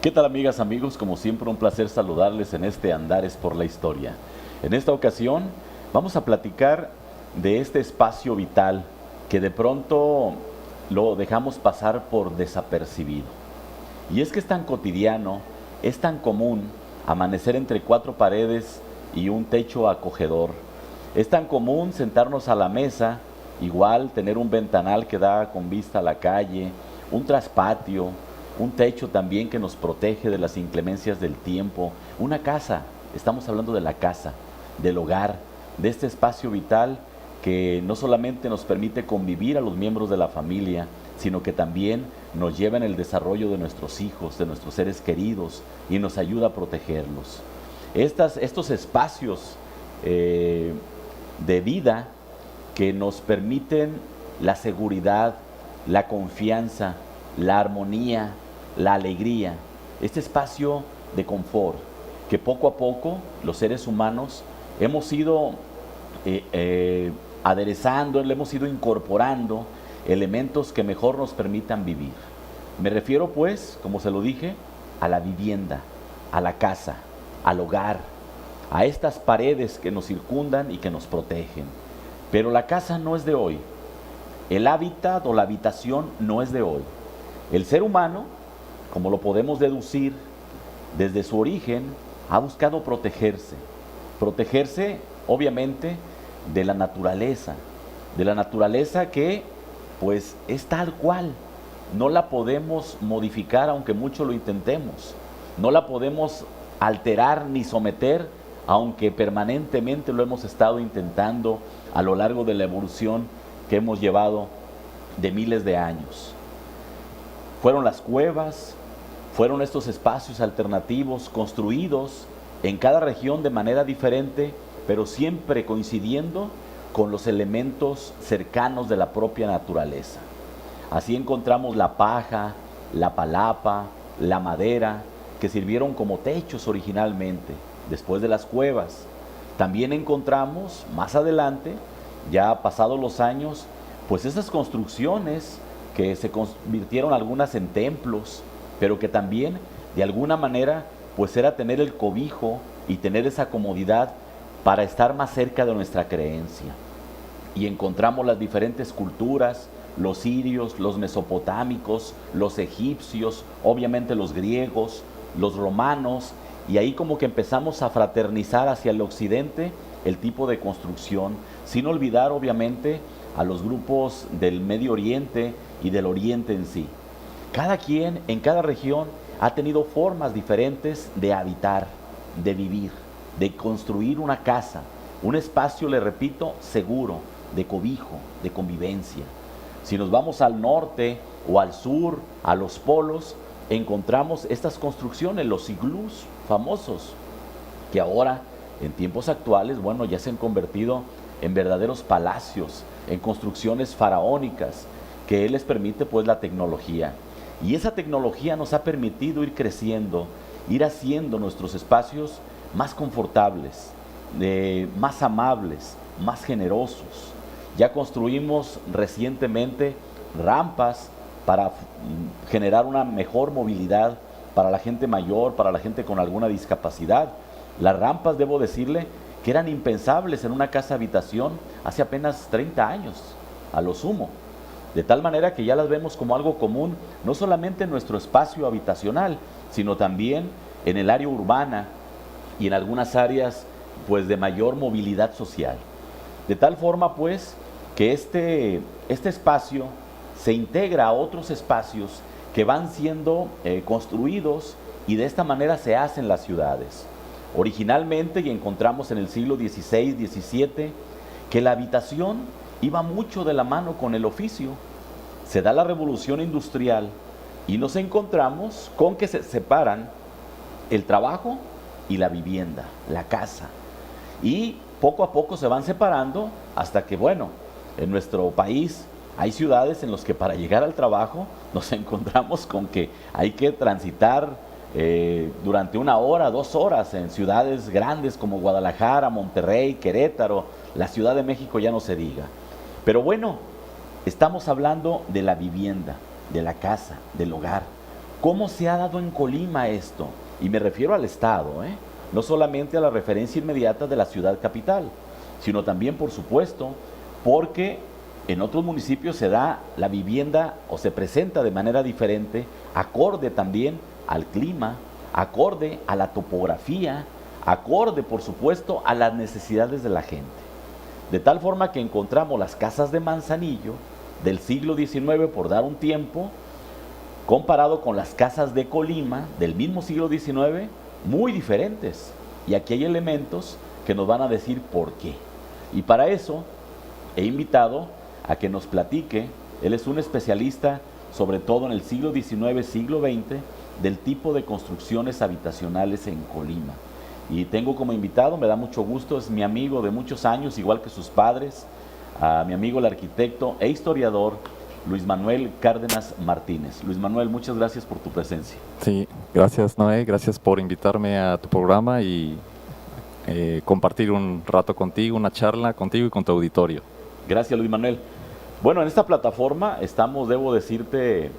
¿Qué tal, amigas, amigos? Como siempre, un placer saludarles en este Andares por la Historia. En esta ocasión vamos a platicar de este espacio vital que de pronto lo dejamos pasar por desapercibido. Y es que es tan cotidiano, es tan común amanecer entre cuatro paredes y un techo acogedor. Es tan común sentarnos a la mesa, igual tener un ventanal que da con vista a la calle, un traspatio, un techo también que nos protege de las inclemencias del tiempo, una casa, estamos hablando de la casa, del hogar, de este espacio vital que no solamente nos permite convivir a los miembros de la familia, sino que también nos lleva en el desarrollo de nuestros hijos, de nuestros seres queridos y nos ayuda a protegerlos. Estos espacios de vida que nos permiten la seguridad, la confianza, la armonía, la alegría, este espacio de confort que poco a poco los seres humanos hemos ido aderezando, le hemos ido incorporando elementos que mejor nos permitan vivir. Me refiero pues, como se lo dije, a la vivienda, a la casa, al hogar, a estas paredes que nos circundan y que nos protegen. Pero la casa no es de hoy, el hábitat o la habitación no es de hoy. El ser humano, como lo podemos deducir, desde su origen ha buscado protegerse. Protegerse, obviamente, de la naturaleza que, pues, es tal cual. No la podemos modificar aunque mucho lo intentemos. No la podemos alterar ni someter, aunque permanentemente lo hemos estado intentando a lo largo de la evolución que hemos llevado de miles de años. Fueron las cuevas, fueron estos espacios alternativos construidos en cada región de manera diferente, pero siempre coincidiendo con los elementos cercanos de la propia naturaleza. Así encontramos la paja, la palapa, la madera, que sirvieron como techos originalmente, después de las cuevas. También encontramos más adelante, ya pasados los años, pues esas construcciones que se convirtieron algunas en templos, pero que también de alguna manera pues era tener el cobijo y tener esa comodidad para estar más cerca de nuestra creencia. Y encontramos las diferentes culturas, los sirios, los mesopotámicos, los egipcios, obviamente los griegos, los romanos, y ahí como que empezamos a fraternizar hacia el occidente el tipo de construcción, sin olvidar obviamente a los grupos del Medio Oriente y del Oriente en sí. Cada quien en cada región ha tenido formas diferentes de habitar, de vivir, de construir una casa, un espacio, le repito, seguro, de cobijo, de convivencia. Si nos vamos al norte o al sur, a los polos, encontramos estas construcciones, los iglús famosos, que ahora, en tiempos actuales, bueno, ya se han convertido en verdaderos palacios, en construcciones faraónicas, que les permite pues la tecnología. Y esa tecnología nos ha permitido ir creciendo, ir haciendo nuestros espacios más confortables, más amables, más generosos. Ya construimos recientemente rampas para generar una mejor movilidad para la gente mayor, para la gente con alguna discapacidad. Las rampas, debo decirle, que eran impensables en una casa habitación hace apenas 30 años, a lo sumo. De tal manera que ya las vemos como algo común, no solamente en nuestro espacio habitacional, sino también en el área urbana y en algunas áreas pues de mayor movilidad social. De tal forma pues que este espacio se integra a otros espacios que van siendo construidos, y de esta manera se hacen las ciudades. Originalmente, y encontramos en el siglo XVI, XVII, que la habitación iba mucho de la mano con el oficio. Se da la revolución industrial y nos encontramos con que se separan el trabajo y la vivienda, la casa. Y poco a poco se van separando hasta que, bueno, en nuestro país hay ciudades en las que para llegar al trabajo nos encontramos con que hay que transitar durante 1 hora, 2 horas en ciudades grandes como Guadalajara, Monterrey, Querétaro, la Ciudad de México ya no se diga. Pero bueno, estamos hablando de la vivienda, de la casa, del hogar, ¿Cómo se ha dado en Colima esto? Y me refiero al Estado, no solamente a la referencia inmediata de la ciudad capital, sino también, por supuesto, porque en otros municipios se da la vivienda o se presenta de manera diferente, acorde también al clima, acorde a la topografía, acorde, por supuesto, a las necesidades de la gente. De tal forma que encontramos las casas de Manzanillo del siglo XIX, por dar un tiempo, comparado con las casas de Colima del mismo siglo XIX, muy diferentes. Y aquí hay elementos que nos van a decir por qué. Y para eso he invitado a que nos platique, él es un especialista sobre todo en el siglo XIX, siglo XX, del tipo de construcciones habitacionales en Colima. Y tengo como invitado, me da mucho gusto, es mi amigo de muchos años, igual que sus padres, a mi amigo el arquitecto e historiador Luis Manuel Cárdenas Martínez. Luis Manuel, muchas gracias por tu presencia. Sí, gracias Noé, gracias por invitarme a tu programa y compartir un rato contigo, una charla contigo y con tu auditorio. Gracias, Luis Manuel. Bueno, en esta plataforma estamos, debo decirte,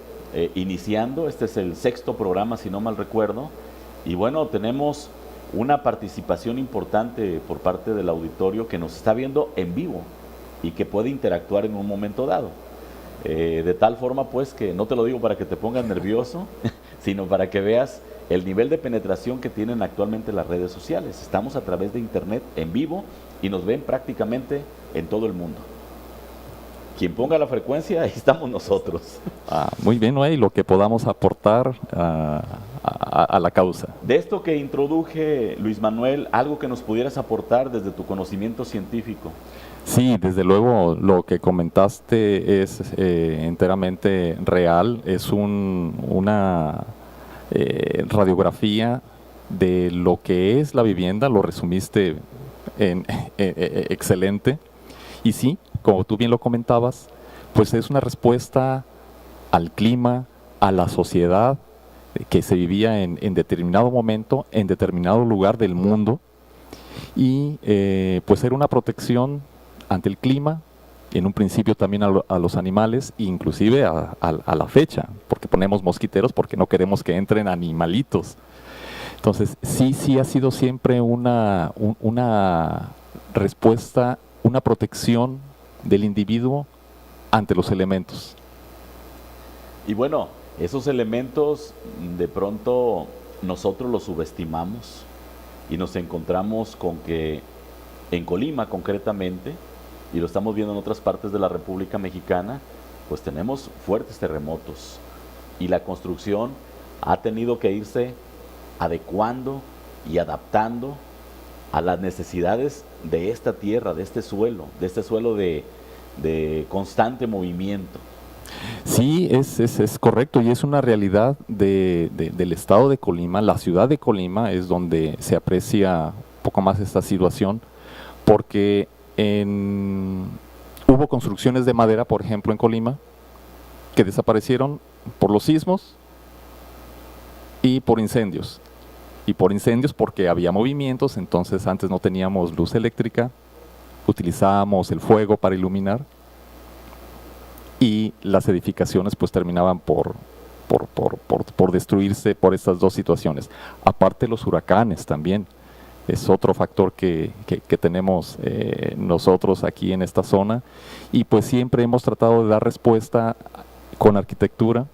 iniciando, este es el 6º programa, si no mal recuerdo, y bueno, tenemos una participación importante por parte del auditorio que nos está viendo en vivo y que puede interactuar en un momento dado. De tal forma pues que no te lo digo para que te pongas nervioso, sino para que veas el nivel de penetración que tienen actualmente las redes sociales. Estamos a través de internet en vivo y nos ven prácticamente en todo el mundo. Quien ponga la frecuencia, ahí estamos nosotros. Muy bien, Noé, y lo que podamos aportar a la causa. De esto que introduje, Luis Manuel, algo que nos pudieras aportar desde tu conocimiento científico. Sí, desde luego lo que comentaste es enteramente real, es una radiografía de lo que es la vivienda, lo resumiste excelente, y sí, como tú bien lo comentabas, pues es una respuesta al clima, a la sociedad que se vivía en determinado momento, en determinado lugar del mundo, y pues era una protección ante el clima, en un principio también a los animales, inclusive a la fecha, porque ponemos mosquiteros porque no queremos que entren animalitos. Entonces, sí ha sido siempre una respuesta, una protección del individuo ante los elementos. Y bueno, esos elementos de pronto nosotros los subestimamos y nos encontramos con que en Colima concretamente, y lo estamos viendo en otras partes de la República Mexicana, pues tenemos fuertes terremotos y la construcción ha tenido que irse adecuando y adaptando a las necesidades de esta tierra, de este suelo de constante movimiento. Sí, es correcto, y es una realidad del estado de Colima. La ciudad de Colima es donde se aprecia un poco más esta situación, porque hubo construcciones de madera, por ejemplo, en Colima, que desaparecieron por los sismos y por incendios. Y por incendios porque había movimientos, entonces antes no teníamos luz eléctrica, utilizábamos el fuego para iluminar, y las edificaciones pues terminaban por destruirse por estas dos situaciones. Aparte los huracanes también. Es otro factor que tenemos nosotros aquí en esta zona, y pues siempre hemos tratado de dar respuesta con arquitectura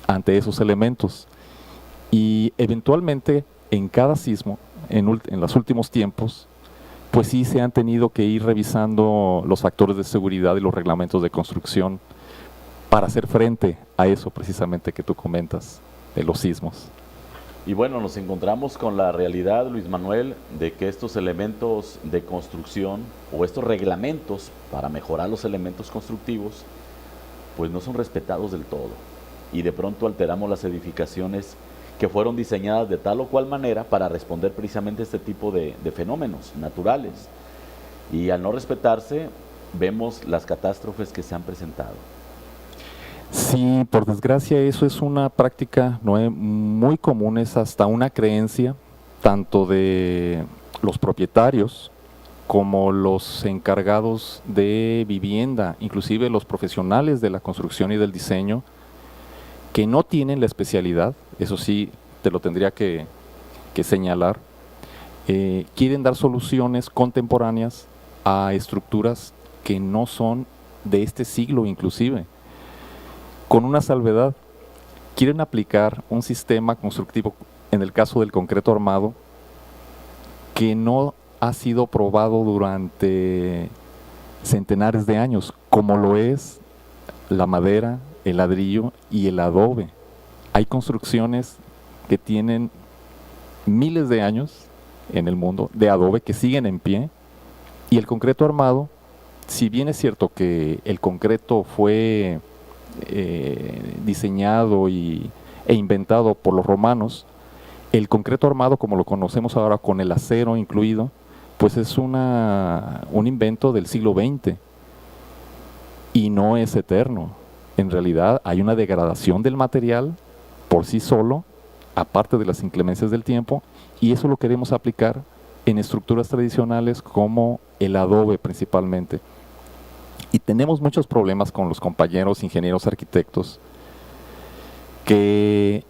ante esos elementos, y eventualmente en cada sismo, en los últimos tiempos, pues sí se han tenido que ir revisando los factores de seguridad y los reglamentos de construcción para hacer frente a eso precisamente que tú comentas, de los sismos. Y bueno, nos encontramos con la realidad, Luis Manuel, de que estos elementos de construcción o estos reglamentos para mejorar los elementos constructivos, pues no son respetados del todo. Y de pronto alteramos las edificaciones que fueron diseñadas de tal o cual manera para responder precisamente a este tipo de fenómenos naturales. Y al no respetarse, vemos las catástrofes que se han presentado. Sí, por desgracia eso es una práctica muy común, es hasta una creencia tanto de los propietarios como los encargados de vivienda, inclusive los profesionales de la construcción y del diseño, que no tienen la especialidad, eso sí te lo tendría que señalar, quieren dar soluciones contemporáneas a estructuras que no son de este siglo inclusive, con una salvedad. Quieren aplicar un sistema constructivo, en el caso del concreto armado, que no ha sido probado durante centenares de años, como lo es la madera, el ladrillo y el adobe. Hay construcciones que tienen miles de años en el mundo de adobe que siguen en pie, y el concreto armado, si bien es cierto que el concreto fue diseñado e inventado por los romanos, el concreto armado, como lo conocemos ahora con el acero incluido, pues es un invento del siglo XX y no es eterno. En realidad hay una degradación del material por sí solo, aparte de las inclemencias del tiempo, y eso lo queremos aplicar en estructuras tradicionales como el adobe principalmente. Y tenemos muchos problemas con los compañeros ingenieros arquitectos que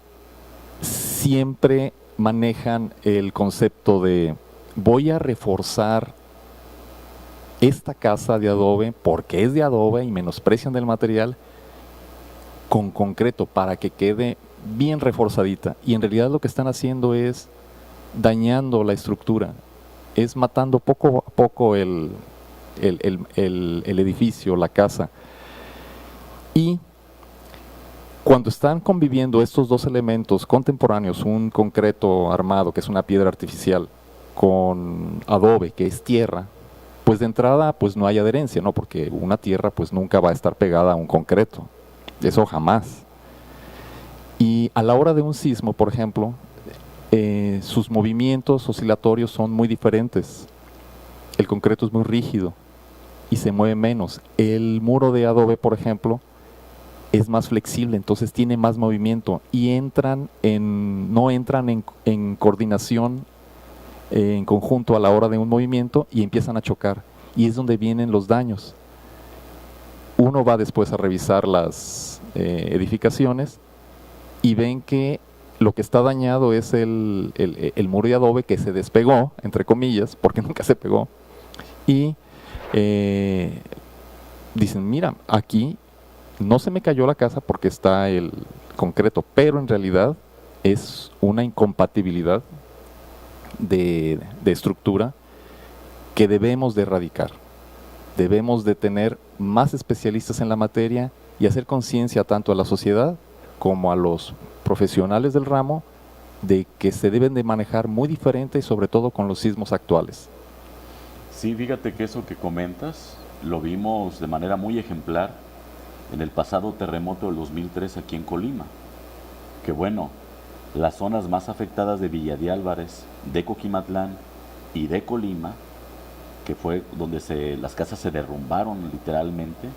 siempre manejan el concepto de voy a reforzar esta casa de adobe porque es de adobe y menosprecian del material con concreto para que quede bien reforzadita, y en realidad lo que están haciendo es dañando la estructura, es matando poco a poco el edificio, la casa. Y cuando están conviviendo estos dos elementos contemporáneos, un concreto armado, que es una piedra artificial, con adobe, que es tierra, pues de entrada pues no hay adherencia, ¿no? Porque una tierra pues nunca va a estar pegada a un concreto, eso jamás. Y a la hora de un sismo, por ejemplo, sus movimientos oscilatorios son muy diferentes. El concreto es muy rígido y se mueve menos. El muro de adobe, por ejemplo, es más flexible, entonces tiene más movimiento y no entran en coordinación en conjunto a la hora de un movimiento y empiezan a chocar. Y es donde vienen los daños. Uno va después a revisar las edificaciones y ven que lo que está dañado es el muro de adobe que se despegó, entre comillas, porque nunca se pegó. Y dicen, mira, aquí no se me cayó la casa porque está el concreto, pero en realidad es una incompatibilidad de estructura que debemos de erradicar. Debemos de tener más especialistas en la materia y hacer conciencia tanto a la sociedad como a los profesionales del ramo de que se deben de manejar muy diferente y sobre todo con los sismos actuales. Sí, fíjate que eso que comentas lo vimos de manera muy ejemplar en el pasado terremoto del 2003 aquí en Colima. Que bueno, las zonas más afectadas de Villa de Álvarez, de Coquimatlán y de Colima, que fue donde las casas se derrumbaron literalmente,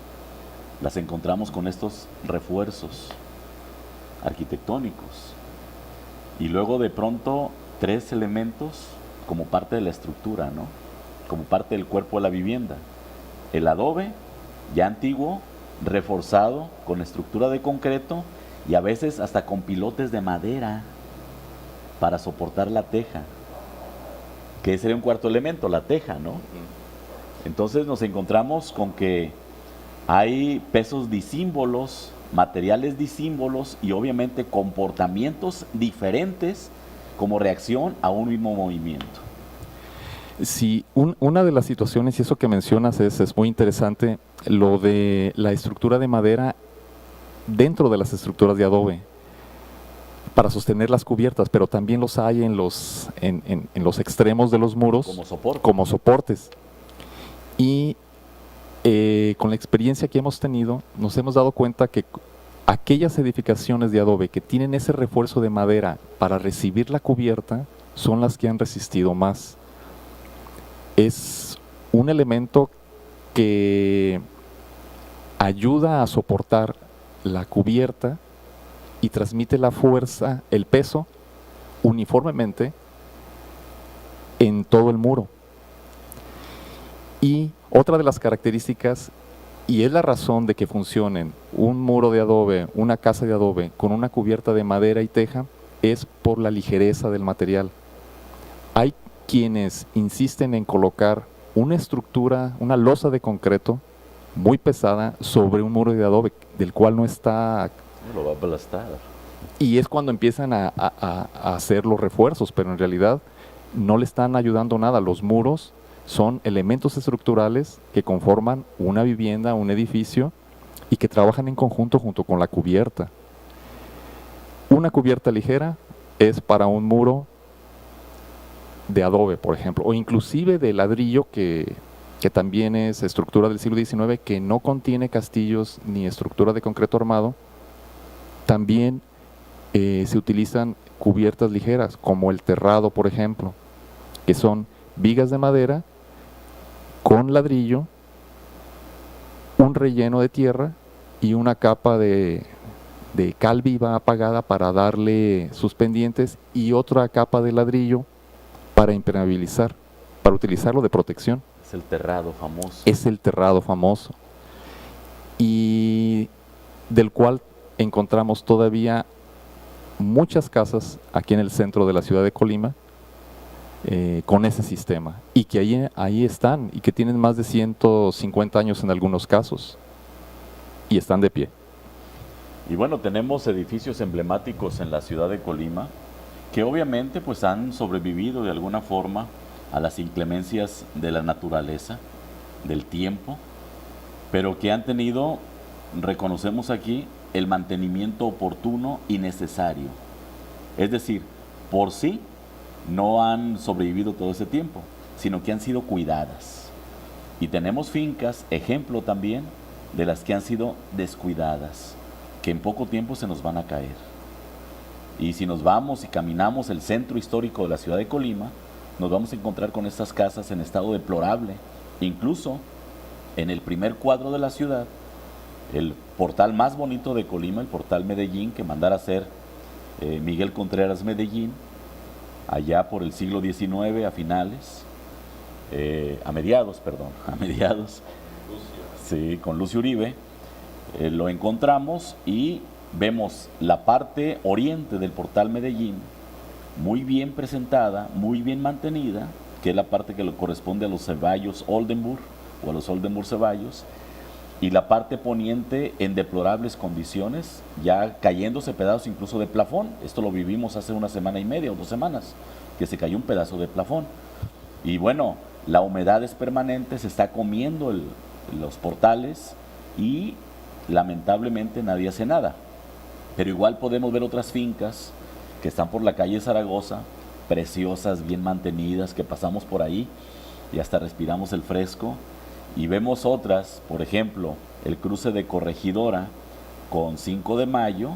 las encontramos con estos refuerzos arquitectónicos. Y luego de pronto 3 elementos como parte de la estructura, ¿no? Como parte del cuerpo de la vivienda. El adobe, ya antiguo, reforzado con estructura de concreto y a veces hasta con pilotes de madera para soportar la teja, que sería un cuarto elemento, la teja, ¿no? Entonces nos encontramos con que hay pesos disímbolos, materiales disímbolos y obviamente comportamientos diferentes como reacción a un mismo movimiento. Sí, una de las situaciones, y eso que mencionas es muy interesante, lo de la estructura de madera dentro de las estructuras de adobe para sostener las cubiertas, pero también los hay en los extremos de los muros como soportes. Y con la experiencia que hemos tenido, nos hemos dado cuenta que aquellas edificaciones de adobe que tienen ese refuerzo de madera para recibir la cubierta son las que han resistido más. Es un elemento que ayuda a soportar la cubierta y transmite la fuerza, el peso, uniformemente en todo el muro. Y otra de las características, Y es la razón de que funcionen un muro de adobe, una casa de adobe con una cubierta de madera y teja, es por la ligereza del material. Hay quienes insisten en colocar una estructura, una losa de concreto muy pesada sobre un muro de adobe, del cual no está... Lo va a aplastar. Y es cuando empiezan a hacer los refuerzos, pero en realidad no le están ayudando nada. Los muros son elementos estructurales que conforman una vivienda, un edificio, y que trabajan en conjunto junto con la cubierta. Una cubierta ligera es para un muro de adobe, por ejemplo, o inclusive de ladrillo, que también es estructura del siglo XIX, que no contiene castillos ni estructura de concreto armado. También se utilizan cubiertas ligeras, como el terrado, por ejemplo, que son vigas de madera con ladrillo, un relleno de tierra y una capa de cal viva apagada para darle sus pendientes, y otra capa de ladrillo para impermeabilizar, para utilizarlo de protección. Es el terrado famoso. Es el terrado famoso, y del cual encontramos todavía muchas casas aquí en el centro de la ciudad de Colima con ese sistema, y que ahí están, y que tienen más de 150 años en algunos casos, y están de pie. Y bueno, tenemos edificios emblemáticos en la ciudad de Colima que obviamente pues han sobrevivido de alguna forma a las inclemencias de la naturaleza, del tiempo, pero que han tenido, reconocemos aquí, el mantenimiento oportuno y necesario. Es decir, por sí no han sobrevivido todo ese tiempo, sino que han sido cuidadas. Y tenemos fincas, ejemplo también, de las que han sido descuidadas, que en poco tiempo se nos van a caer. Y si nos vamos y caminamos el centro histórico de la ciudad de Colima, nos vamos a encontrar con estas casas en estado deplorable. Incluso en el primer cuadro de la ciudad, el portal más bonito de Colima, el portal Medellín, que mandara hacer Miguel Contreras Medellín, allá por el siglo XIX, a mediados, sí, con Lucio Uribe, lo encontramos y vemos la parte oriente del portal Medellín, muy bien presentada, muy bien mantenida, que es la parte que le corresponde a los Ceballos Oldenburg, o a los Oldenburg Ceballos, y la parte poniente en deplorables condiciones, ya cayéndose pedazos incluso de plafón. Esto lo vivimos hace una semana y media o 2 semanas, que se cayó un pedazo de plafón. Y bueno, la humedad es permanente, se está comiendo los portales y lamentablemente nadie hace nada. Pero igual podemos ver otras fincas que están por la calle Zaragoza, preciosas, bien mantenidas, que pasamos por ahí y hasta respiramos el fresco. Y vemos otras, por ejemplo, el cruce de Corregidora con 5 de Mayo,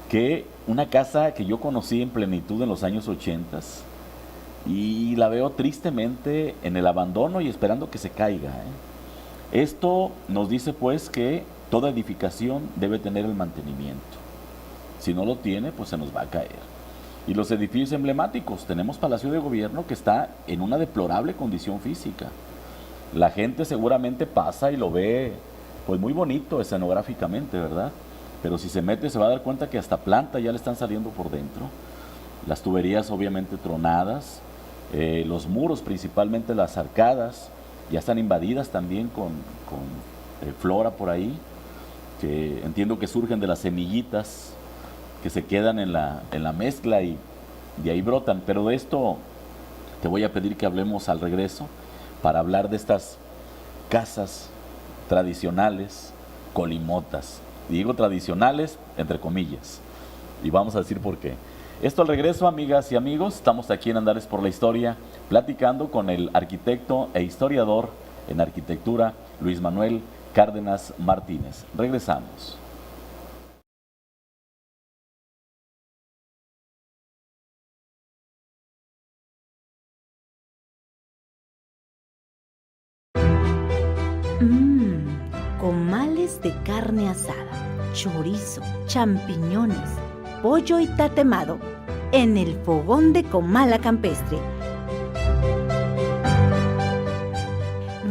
que una casa que yo conocí en plenitud en los años 80 y la veo tristemente en el abandono y esperando que se caiga. Esto nos dice pues que toda edificación debe tener el mantenimiento. Si no lo tiene, pues se nos va a caer. Y los edificios emblemáticos, tenemos Palacio de Gobierno que está en una deplorable condición física. La gente seguramente pasa y lo ve pues muy bonito escenográficamente, ¿verdad? Pero si se mete se va a dar cuenta que hasta planta ya le están saliendo por dentro. Las tuberías obviamente tronadas, los muros, principalmente las arcadas, ya están invadidas también con flora por ahí, que entiendo que surgen de las semillitas que se quedan en la mezcla y de ahí brotan. Pero de esto te voy a pedir que hablemos al regreso, para hablar de estas casas tradicionales colimotas. Y digo tradicionales entre comillas, y vamos a decir por qué. Esto al regreso, amigas y amigos. Estamos aquí en Andares por la Historia, platicando con el arquitecto e historiador en arquitectura, Luis Manuel Cárdenas Martínez. Regresamos. Comales de carne asada, chorizo, champiñones, pollo y tatemado en el fogón de Comala Campestre.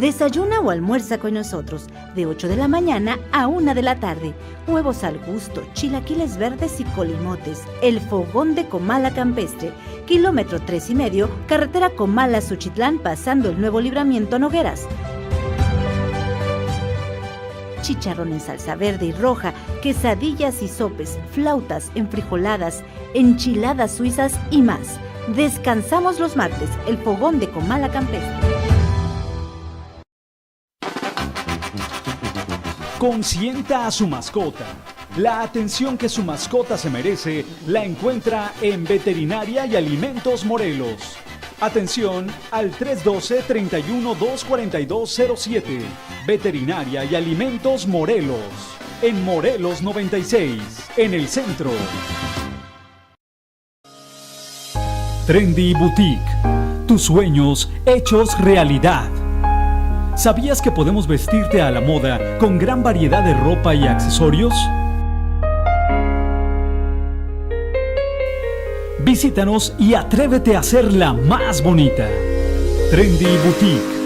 Desayuna o almuerza con nosotros de 8 de la mañana a 1 de la tarde. Huevos al gusto, chilaquiles verdes y colimotes. El Fogón de Comala Campestre, kilómetro 3,5, carretera Comala-Suchitlán, pasando el nuevo libramiento Nogueras. Chicharrón en salsa verde y roja, quesadillas y sopes, flautas, enfrijoladas, enchiladas suizas y más. Descansamos los martes, el Fogón de Comala Campestre. Consienta a su mascota. La atención que su mascota se merece la encuentra en Veterinaria y Alimentos Morelos. Atención al 312-31-24207. Veterinaria y Alimentos Morelos. En Morelos 96, en el centro. Trendy Boutique. Tus sueños hechos realidad. ¿Sabías que podemos vestirte a la moda con gran variedad de ropa y accesorios? Visítanos y atrévete a hacerla más bonita. Trendy Boutique.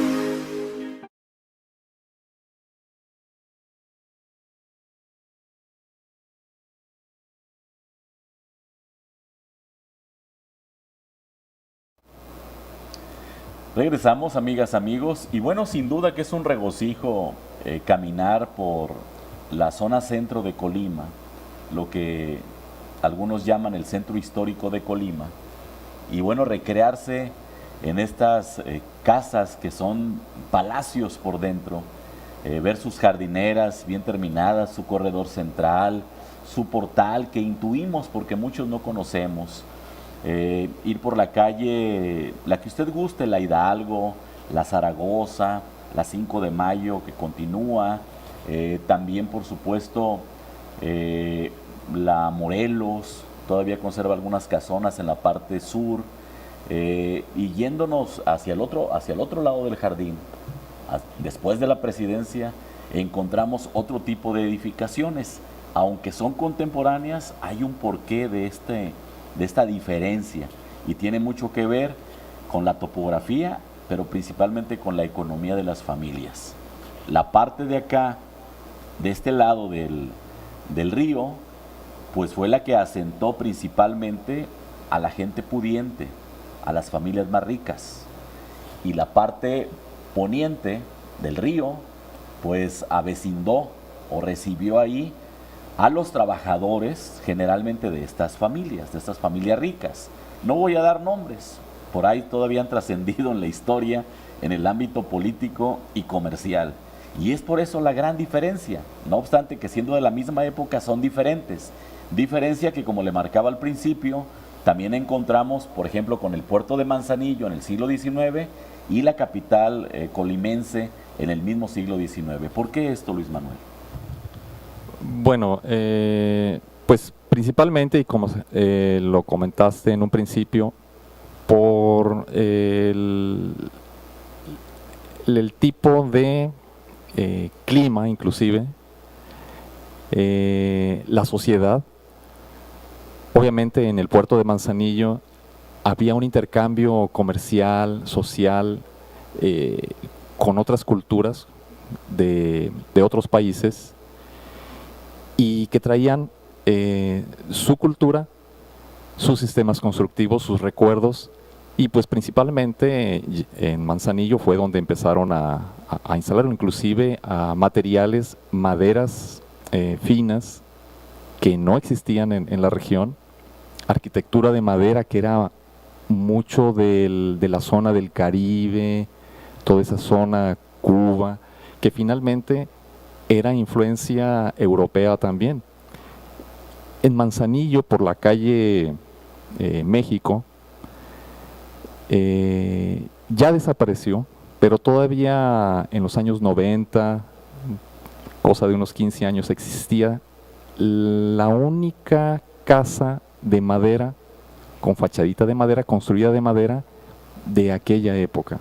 Regresamos, amigas, amigos, y bueno, sin duda que es un regocijo caminar por la zona centro de Colima, lo que algunos llaman el centro histórico de Colima, y bueno, recrearse en estas casas que son palacios por dentro, ver sus jardineras bien terminadas, su corredor central, su portal que intuimos porque muchos no conocemos. Ir por la calle, la que usted guste, la Hidalgo, la Zaragoza, la 5 de Mayo que continúa, también por supuesto la Morelos, todavía conserva algunas casonas en la parte sur, y yéndonos hacia el otro lado del jardín, después de la Presidencia, encontramos otro tipo de edificaciones, aunque son contemporáneas, hay un porqué de esta diferencia y tiene mucho que ver con la topografía, pero principalmente con la economía de las familias. La parte de acá, de este lado del río, pues fue la que asentó principalmente a la gente pudiente, a las familias más ricas. Y la parte poniente del río, pues avecindó o recibió ahí a los trabajadores generalmente de estas familias ricas. No voy a dar nombres, por ahí todavía han trascendido en la historia, en el ámbito político y comercial. Y es por eso la gran diferencia, no obstante que siendo de la misma época son diferentes. Diferencia que, como le marcaba al principio, también encontramos, por ejemplo, con el puerto de Manzanillo en el siglo XIX y la capital colimense en el mismo siglo XIX. ¿Por qué esto, Luis Manuel? Bueno, pues principalmente, y como lo comentaste en un principio, por el tipo de clima, inclusive, la sociedad. Obviamente en el puerto de Manzanillo había un intercambio comercial, social, con otras culturas de otros países, y que traían su cultura, sus sistemas constructivos, sus recuerdos, y pues principalmente en Manzanillo fue donde empezaron a instalar inclusive a materiales, maderas finas que no existían en la región, arquitectura de madera que era mucho de la zona del Caribe, toda esa zona, Cuba, que finalmente era influencia europea también. En Manzanillo, por la calle México, ya desapareció, pero todavía en los años 90, cosa de unos 15 años, existía la única casa de madera, con fachadita de madera, construida de madera, de aquella época.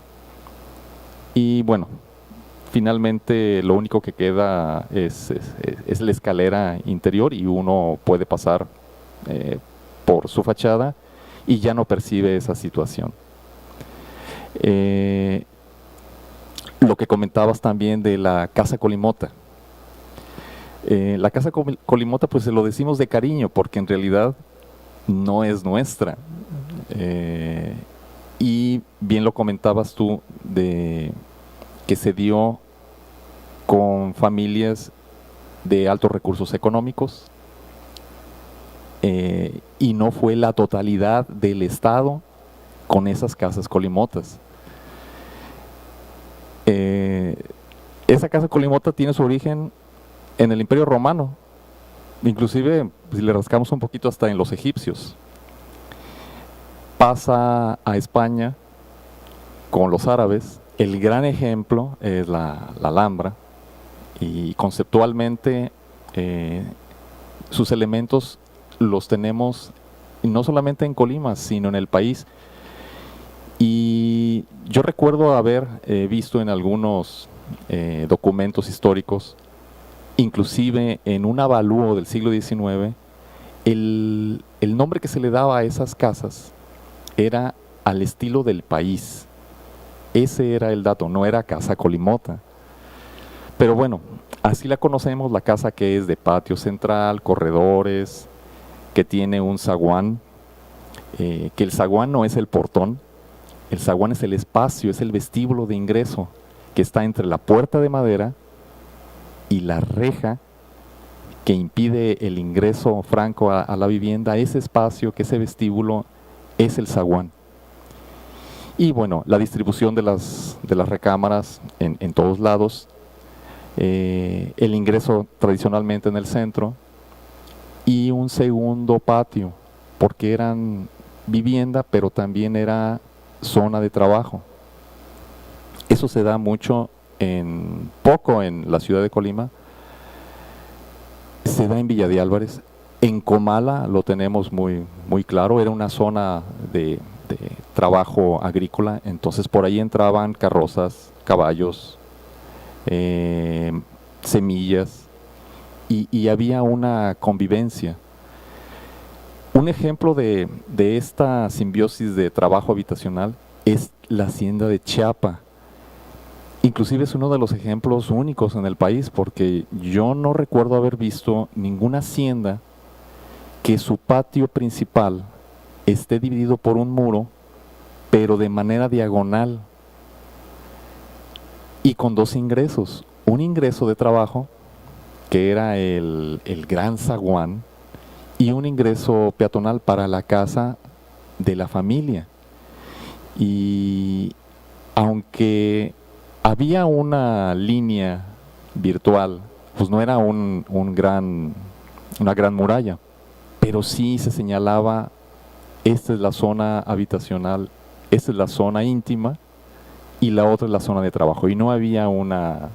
Y bueno, finalmente lo único que queda es la escalera interior, y uno puede pasar por su fachada y ya no percibe esa situación. lo que comentabas también de la Casa Colimota. La Casa Colimota, pues se lo decimos de cariño, porque en realidad no es nuestra. Y bien lo comentabas tú, de que se dio con familias de altos recursos económicos, y no fue la totalidad del Estado con esas casas colimotas. Esa Casa Colimota tiene su origen en el Imperio Romano, inclusive si le rascamos un poquito hasta en los egipcios. Pasa a España con los árabes. El gran ejemplo es la Alhambra, y conceptualmente sus elementos los tenemos no solamente en Colima, sino en el país. Y yo recuerdo haber visto en algunos documentos históricos, inclusive en un avalúo del siglo XIX, el nombre que se le daba a esas casas era al estilo del país. Ese era el dato, no era Casa Colimota. Pero bueno, así la conocemos, la casa que es de patio central, corredores, que tiene un zaguán, que el zaguán no es el portón, el zaguán es el espacio, es el vestíbulo de ingreso que está entre la puerta de madera y la reja que impide el ingreso franco a la vivienda. Ese espacio, que ese vestíbulo, es el zaguán. Y bueno, la distribución de las recámaras en todos lados, el ingreso tradicionalmente en el centro, y un segundo patio, porque eran vivienda, pero también era zona de trabajo. Eso se da mucho, poco en la ciudad de Colima, se da en Villa de Álvarez. En Comala lo tenemos muy, muy claro, era una zona de trabajo agrícola, entonces por ahí entraban carrozas, caballos, semillas, y había una convivencia. Un ejemplo de esta simbiosis de trabajo habitacional es la hacienda de Chiapa. Inclusive es uno de los ejemplos únicos en el país, porque yo no recuerdo haber visto ninguna hacienda que su patio principal esté dividido por un muro, pero de manera diagonal, y con dos ingresos. Un ingreso de trabajo, que era el gran zaguán, y un ingreso peatonal para la casa de la familia. Y aunque había una línea virtual, pues no era una gran muralla, pero sí se señalaba: esta es la zona habitacional, esta es la zona íntima, y la otra es la zona de trabajo. Y no había una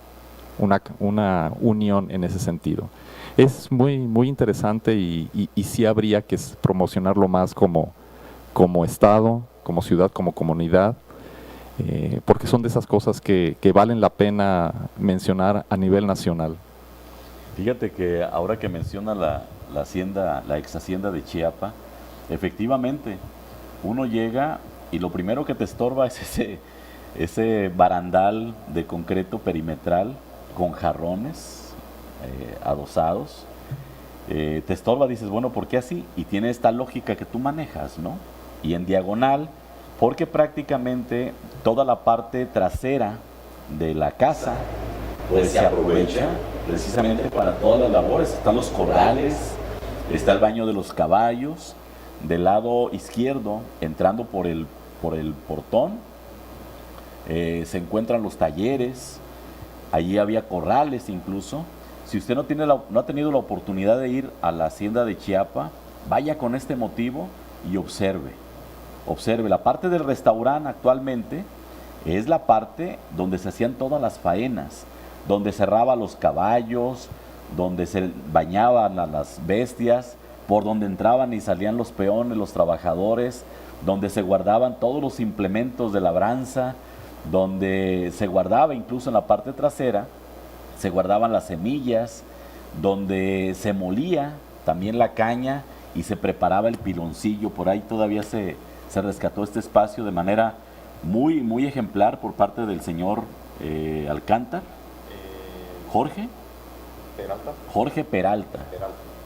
unión en ese sentido. Es muy, muy interesante, y sí habría que promocionarlo más como Estado, como ciudad, como comunidad, porque son de esas cosas que valen la pena mencionar a nivel nacional. Fíjate que ahora que menciona la hacienda, la ex hacienda de Chiapa, efectivamente, uno llega y lo primero que te estorba es ese barandal de concreto perimetral con jarrones adosados. Te estorba, dices, bueno, ¿por qué así? Y tiene esta lógica que tú manejas, ¿no? Y en diagonal, porque prácticamente toda la parte trasera de la casa pues se aprovecha precisamente para todas las labores. Están los corrales, está el baño de los caballos. Del lado izquierdo, entrando por el portón, se encuentran los talleres. Allí había corrales incluso. Si usted no ha tenido la oportunidad de ir a la hacienda de Chiapa, vaya con este motivo y observe. La parte del restaurante actualmente es la parte donde se hacían todas las faenas, donde cerraba los caballos, donde se bañaban a las bestias, por donde entraban y salían los peones, los trabajadores, donde se guardaban todos los implementos de labranza, donde se guardaba incluso en la parte trasera, se guardaban las semillas, donde se molía también la caña y se preparaba el piloncillo. Por ahí todavía se rescató este espacio de manera muy, muy ejemplar por parte del señor Alcántar, Jorge Peralta,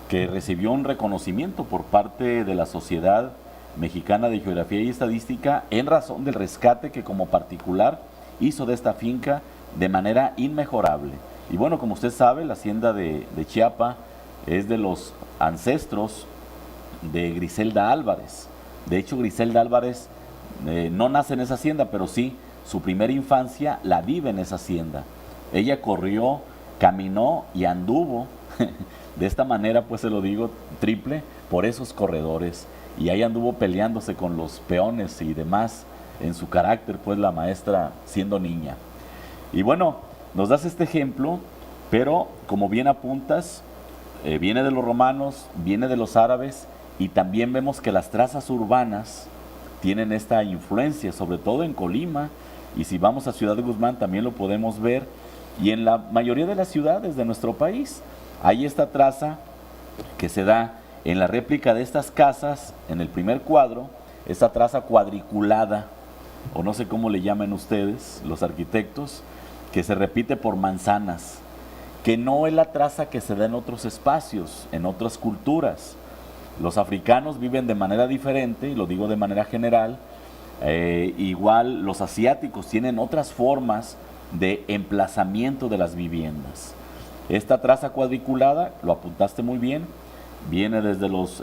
que recibió un reconocimiento por parte de la Sociedad Mexicana de Geografía y Estadística en razón del rescate que como particular hizo de esta finca de manera inmejorable. Y bueno, como usted sabe, la hacienda de Chiapa es de los ancestros de Griselda Álvarez. De hecho, Griselda Álvarez no nace en esa hacienda, pero sí, su primera infancia la vive en esa hacienda. Ella corrió, caminó y anduvo de esta manera, pues se lo digo, triple, por esos corredores. Y ahí anduvo peleándose con los peones y demás en su carácter, pues la maestra siendo niña. Y bueno, nos das este ejemplo, pero como bien apuntas, viene de los romanos, viene de los árabes, y también vemos que las trazas urbanas tienen esta influencia, sobre todo en Colima, y si vamos a Ciudad de Guzmán también lo podemos ver, y en la mayoría de las ciudades de nuestro país hay esta traza que se da en la réplica de estas casas, en el primer cuadro, esta traza cuadriculada, o no sé cómo le llaman ustedes, los arquitectos, que se repite por manzanas, que no es la traza que se da en otros espacios, en otras culturas. Los africanos viven de manera diferente, y lo digo de manera general, igual los asiáticos tienen otras formas de emplazamiento de las viviendas. Esta traza cuadriculada, lo apuntaste muy bien, viene desde los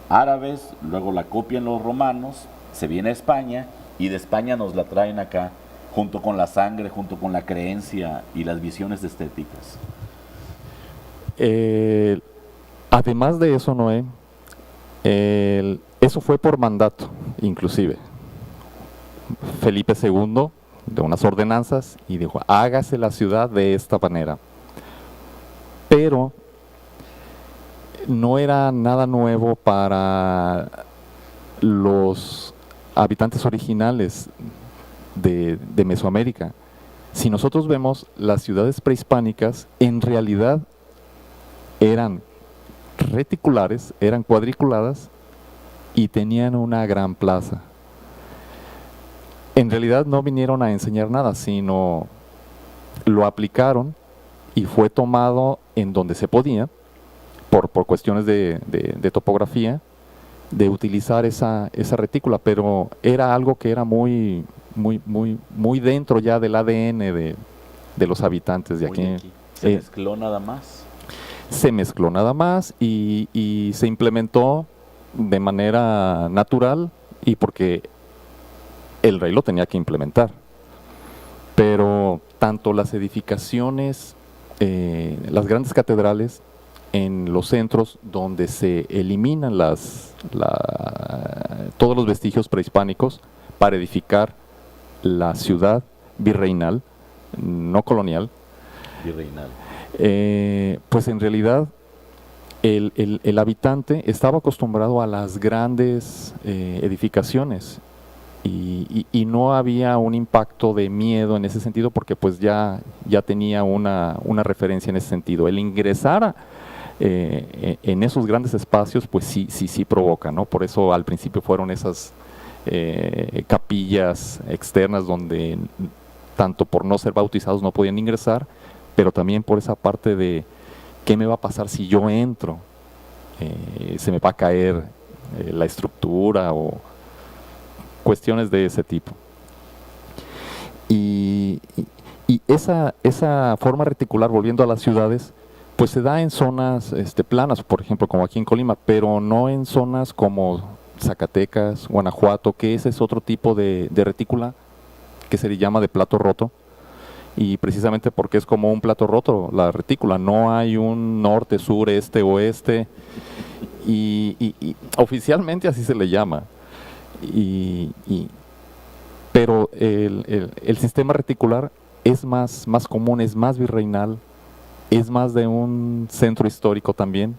árabes, luego la copian los romanos, se viene a España, y de España nos la traen acá, junto con la sangre, junto con la creencia y las visiones estéticas. Además de eso, Noé, eso fue por mandato, inclusive. Felipe II, de unas ordenanzas, y dijo, hágase la ciudad de esta manera. Pero no era nada nuevo para los habitantes originales de Mesoamérica. Si nosotros vemos, las ciudades prehispánicas en realidad eran reticulares, eran cuadriculadas y tenían una gran plaza. En realidad no vinieron a enseñar nada, sino lo aplicaron y fue tomado en donde se podía, por cuestiones de topografía, de utilizar esa retícula, pero era algo que era muy dentro ya del ADN de los habitantes de aquí. Se mezcló nada más. Se mezcló nada más y se implementó de manera natural, y porque el rey lo tenía que implementar. Pero tanto las edificaciones, las grandes catedrales, en los centros donde se eliminan todos los vestigios prehispánicos para edificar la ciudad virreinal, no colonial, virreinal. Pues en realidad el habitante estaba acostumbrado a las grandes edificaciones y no había un impacto de miedo en ese sentido, porque pues ya tenía una referencia en ese sentido. El ingresar en esos grandes espacios pues sí provoca, ¿no? Por eso al principio fueron esas capillas externas donde tanto por no ser bautizados no podían ingresar, pero también por esa parte de ¿qué me va a pasar si yo entro? ¿Se me va a caer la estructura? O cuestiones de ese tipo. Y esa forma reticular, volviendo a las ciudades, pues se da en zonas planas, por ejemplo, como aquí en Colima, pero no en zonas como Zacatecas, Guanajuato, que ese es otro tipo de retícula que se le llama de plato roto, y precisamente porque es como un plato roto la retícula, no hay un norte, sur, este, oeste, y oficialmente así se le llama, pero el sistema reticular es más común, es más virreinal, es más de un centro histórico también,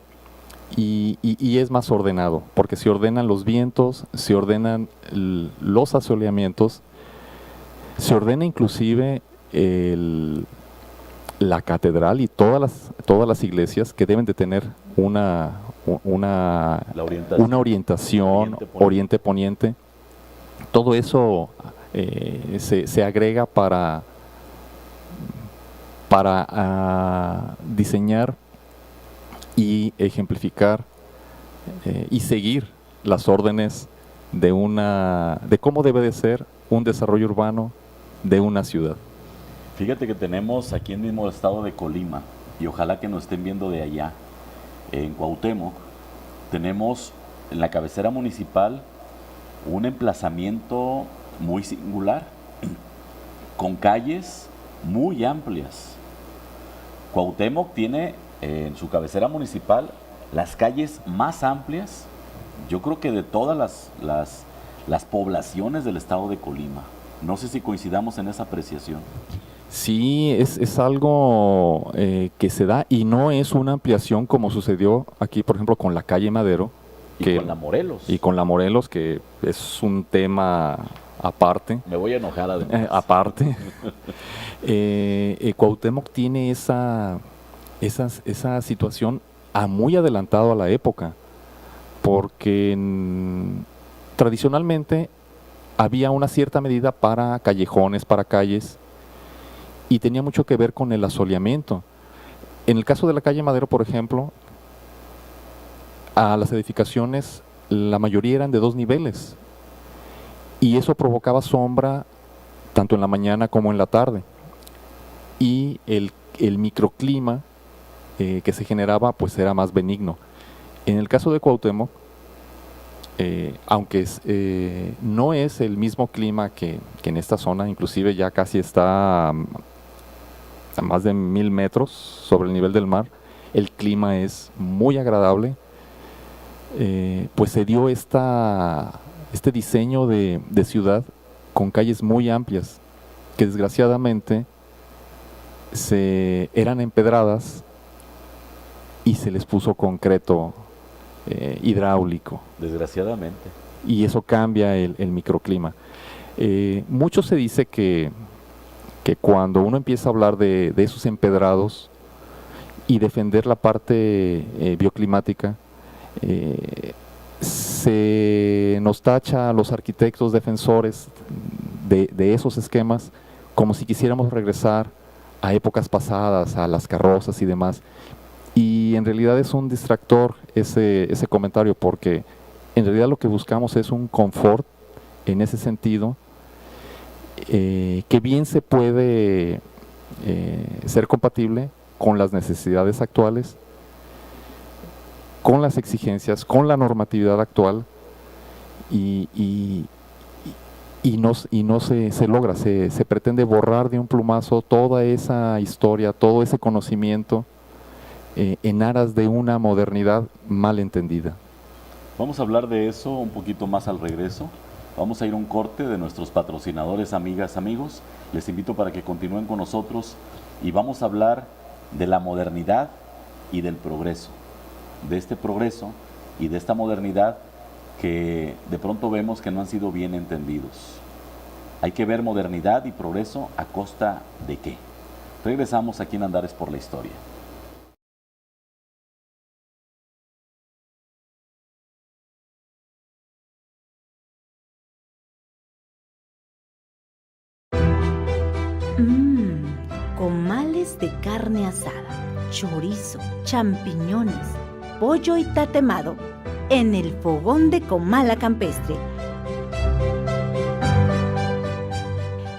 y es más ordenado, porque se ordenan los vientos, se ordenan los asoleamientos, se ordena inclusive la catedral y todas las iglesias, que deben de tener una orientación oriente-poniente. Todo eso se agrega para para diseñar y ejemplificar y seguir las órdenes de cómo debe de ser un desarrollo urbano de una ciudad. Fíjate que tenemos aquí en el mismo estado de Colima, y ojalá que nos estén viendo de allá, en Cuauhtémoc, tenemos en la cabecera municipal un emplazamiento muy singular, con calles muy amplias. Cuauhtémoc tiene en su cabecera municipal las calles más amplias, yo creo que de todas las poblaciones del estado de Colima. No sé si coincidamos en esa apreciación. Sí, es algo que se da y no es una ampliación como sucedió aquí, por ejemplo, con la calle Madero. Y con la Morelos. Y con la Morelos, que es un tema aparte. Me voy a enojar además. Aparte. Cuauhtémoc tiene esa situación muy adelantado a la época, porque tradicionalmente había una cierta medida para callejones, para calles, y tenía mucho que ver con el asoleamiento. En el caso de la calle Madero, por ejemplo, a las edificaciones la mayoría eran de 2 niveles, y eso provocaba sombra tanto en la mañana como en la tarde, y el microclima que se generaba pues era más benigno. En el caso de Cuauhtémoc, aunque no es el mismo clima que en esta zona, inclusive ya casi está a más de 1000 metros sobre el nivel del mar, el clima es muy agradable, pues se dio este diseño de ciudad con calles muy amplias, que desgraciadamente eran empedradas y se les puso concreto hidráulico. Desgraciadamente. Y eso cambia el microclima. Mucho se dice que cuando uno empieza a hablar de esos empedrados y defender la parte bioclimática, se nos tacha a los arquitectos defensores de esos esquemas como si quisiéramos regresar a épocas pasadas, a las carrozas y demás. Y en realidad es un distractor ese comentario, porque en realidad lo que buscamos es un confort en ese sentido, que bien se puede ser compatible con las necesidades actuales, con las exigencias, con la normatividad actual, y no se logra, se pretende borrar de un plumazo toda esa historia, todo ese conocimiento, en aras de una modernidad mal entendida. Vamos a hablar de eso un poquito más al regreso. Vamos a ir a un corte de nuestros patrocinadores, amigas, amigos. Les invito para que continúen con nosotros y vamos a hablar de la modernidad y del progreso. De este progreso y de esta modernidad que de pronto vemos que no han sido bien entendidos. Hay que ver modernidad y progreso a costa de qué. Regresamos aquí en Andares por la Historia. Comales de carne asada, chorizo, champiñones, pollo y tatemado en el fogón de Comala Campestre.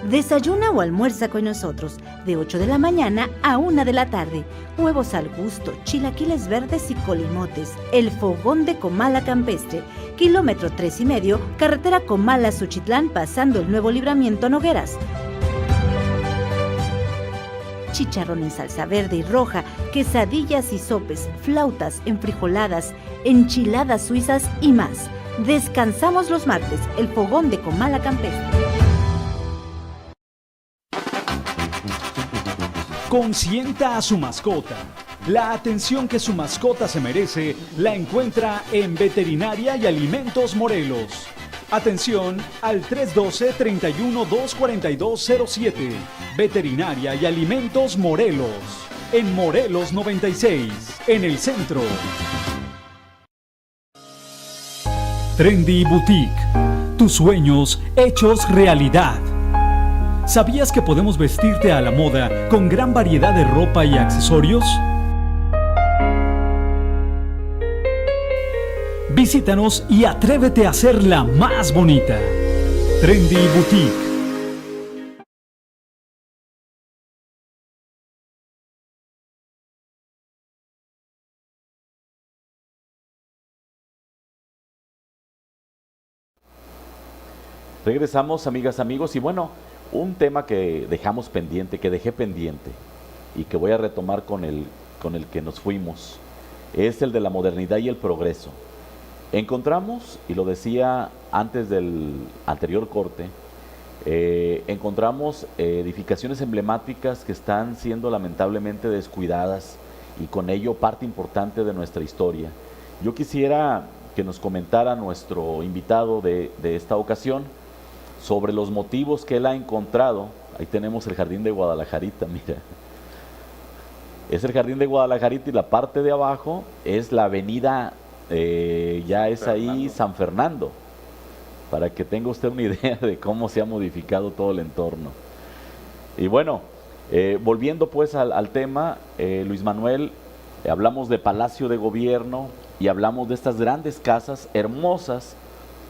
Desayuna o almuerza con nosotros de 8 de la mañana a 1 de la tarde. Huevos al gusto, chilaquiles verdes y colimotes. El fogón de Comala Campestre. Kilómetro 3,5, carretera Comala-Suchitlán, pasando el nuevo libramiento Nogueras. Chicharrón en salsa verde y roja, quesadillas y sopes, flautas, enfrijoladas, enchiladas suizas y más. Descansamos los martes, el fogón de Comala Campestre. Consienta a su mascota. La atención que su mascota se merece la encuentra en Veterinaria y Alimentos Morelos. Atención al 312-31-24207. Veterinaria y Alimentos Morelos. En Morelos 96, en el centro. Trendy Boutique. Tus sueños hechos realidad. ¿Sabías que podemos vestirte a la moda con gran variedad de ropa y accesorios? Visítanos y atrévete a hacerla más bonita. Trendy Boutique. Regresamos, amigas, amigos, y bueno, un tema que dejamos pendiente, que dejé pendiente y que voy a retomar con el que nos fuimos, es el de la modernidad y el progreso. Encontramos, y lo decía antes del anterior corte, encontramos edificaciones emblemáticas que están siendo lamentablemente descuidadas y con ello parte importante de nuestra historia. Yo quisiera que nos comentara nuestro invitado de esta ocasión sobre los motivos que él ha encontrado. Ahí tenemos el Jardín de Guadalajarita, mira. Es el Jardín de Guadalajarita y la parte de abajo es la avenida, ya es ahí San Fernando, para que tenga usted una idea de cómo se ha modificado todo el entorno. Y bueno, volviendo pues al tema, Luis Manuel, hablamos de Palacio de Gobierno y hablamos de estas grandes casas hermosas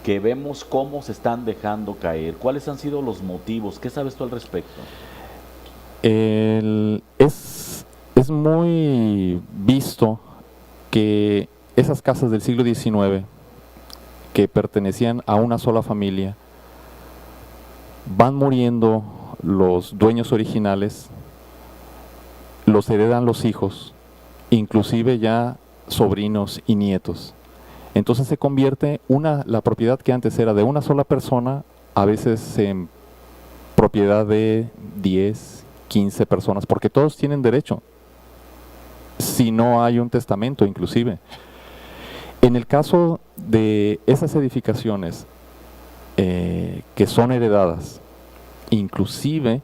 que vemos cómo se están dejando caer. ¿Cuáles han sido los motivos? ¿Qué sabes tú al respecto? Es muy visto que esas casas del siglo XIX, que pertenecían a una sola familia, van muriendo los dueños originales, los heredan los hijos, inclusive ya sobrinos y nietos. Entonces se convierte la propiedad que antes era de una sola persona, a veces en propiedad de 10, 15 personas, porque todos tienen derecho, si no hay un testamento inclusive. En el caso de esas edificaciones que son heredadas, inclusive